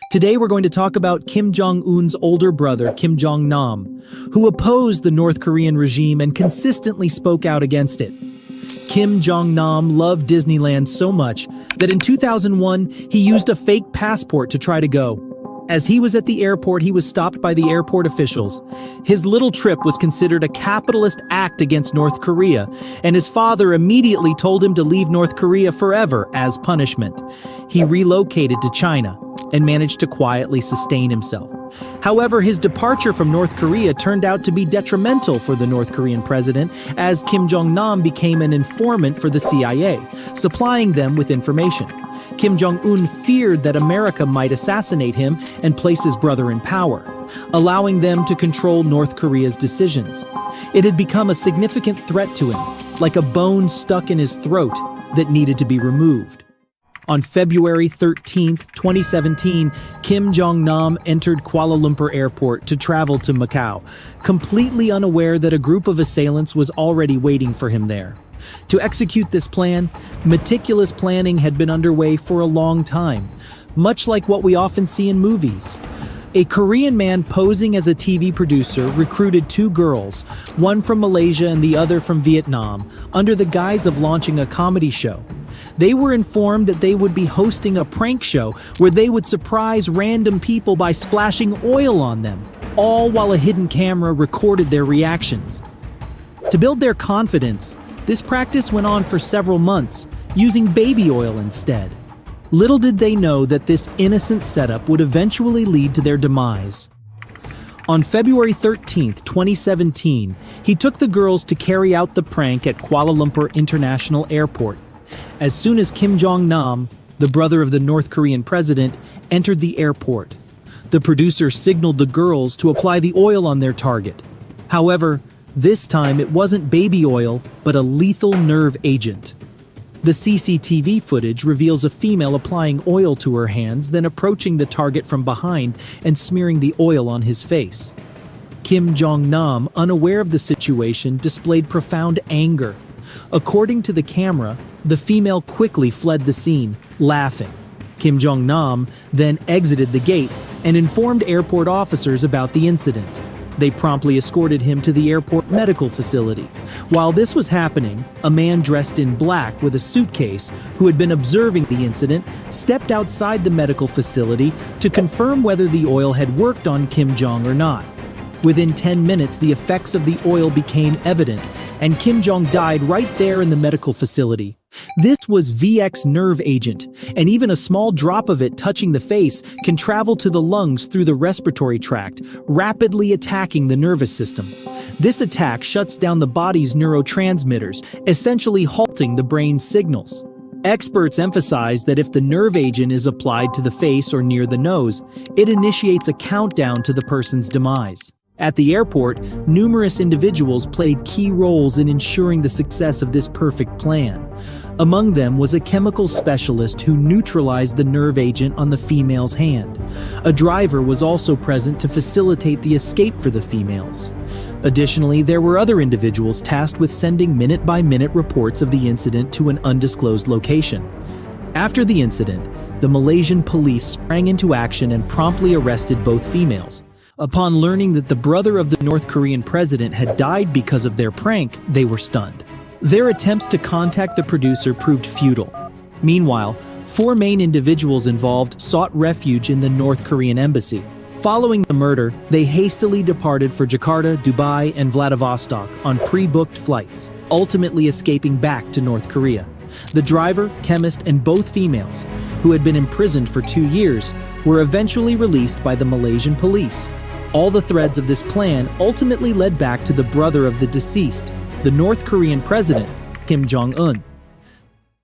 Today we're going to talk about Kim Jong-un's older brother, Kim Jong-Nam, who opposed the North Korean regime and consistently spoke out against it. Kim Jong-nam loved Disneyland so much that in 2001 he used a fake passport to try to go. As he was at the airport, he was stopped by the airport officials. His little trip was considered a capitalist act against North Korea, and his father immediately told him to leave North Korea forever as punishment. He relocated to China and managed to quietly sustain himself. However, his departure from North Korea turned out to be detrimental for the North Korean president, as Kim Jong-nam became an informant for the CIA, supplying them with information. Kim Jong-un feared that America might assassinate him and place his brother in power, allowing them to control North Korea's decisions. It had become a significant threat to him, like a bone stuck in his throat that needed to be removed. On February 13, 2017, Kim Jong-nam entered Kuala Lumpur Airport to travel to Macau, completely unaware that a group of assailants was already waiting for him there. To execute this plan, meticulous planning had been underway for a long time, much like what we often see in movies. A Korean man posing as a TV producer recruited two girls, one from Malaysia and the other from Vietnam, under the guise of launching a comedy show. They were informed that they would be hosting a prank show where they would surprise random people by splashing oil on them, all while a hidden camera recorded their reactions. To build their confidence, this practice went on for several months, using baby oil instead. Little did they know that this innocent setup would eventually lead to their demise. On February 13, 2017, he took the girls to carry out the prank at Kuala Lumpur International Airport. As soon as Kim Jong-nam, the brother of the North Korean president, entered the airport, the producer signaled the girls to apply the oil on their target. However, this time it wasn't baby oil, but a lethal nerve agent. The CCTV footage reveals a female applying oil to her hands, then approaching the target from behind and smearing the oil on his face. Kim Jong-nam, unaware of the situation, displayed profound anger. According to the camera, the female quickly fled the scene, laughing. Kim Jong-nam then exited the gate and informed airport officers about the incident. They promptly escorted him to the airport medical facility. While this was happening, a man dressed in black with a suitcase, who had been observing the incident, stepped outside the medical facility to confirm whether the oil had worked on Kim Jong or not. Within 10 minutes, the effects of the oil became evident, and Kim Jong died right there in the medical facility. This was VX nerve agent, and even a small drop of it touching the face can travel to the lungs through the respiratory tract, rapidly attacking the nervous system. This attack shuts down the body's neurotransmitters, essentially halting the brain's signals. Experts emphasize that if the nerve agent is applied to the face or near the nose, it initiates a countdown to the person's demise. At the airport, numerous individuals played key roles in ensuring the success of this perfect plan. Among them was a chemical specialist who neutralized the nerve agent on the female's hand. A driver was also present to facilitate the escape for the females. Additionally, there were other individuals tasked with sending minute-by-minute reports of the incident to an undisclosed location. After the incident, the Malaysian police sprang into action and promptly arrested both females. Upon learning that the brother of the North Korean president had died because of their prank, they were stunned. Their attempts to contact the producer proved futile. Meanwhile, 4 main individuals involved sought refuge in the North Korean embassy. Following the murder, they hastily departed for Jakarta, Dubai, and Vladivostok on pre-booked flights, ultimately escaping back to North Korea. The driver, chemist, and both females, who had been imprisoned for 2 years, were eventually released by the Malaysian police. All the threads of this plan ultimately led back to the brother of the deceased, the North Korean president, Kim Jong-un.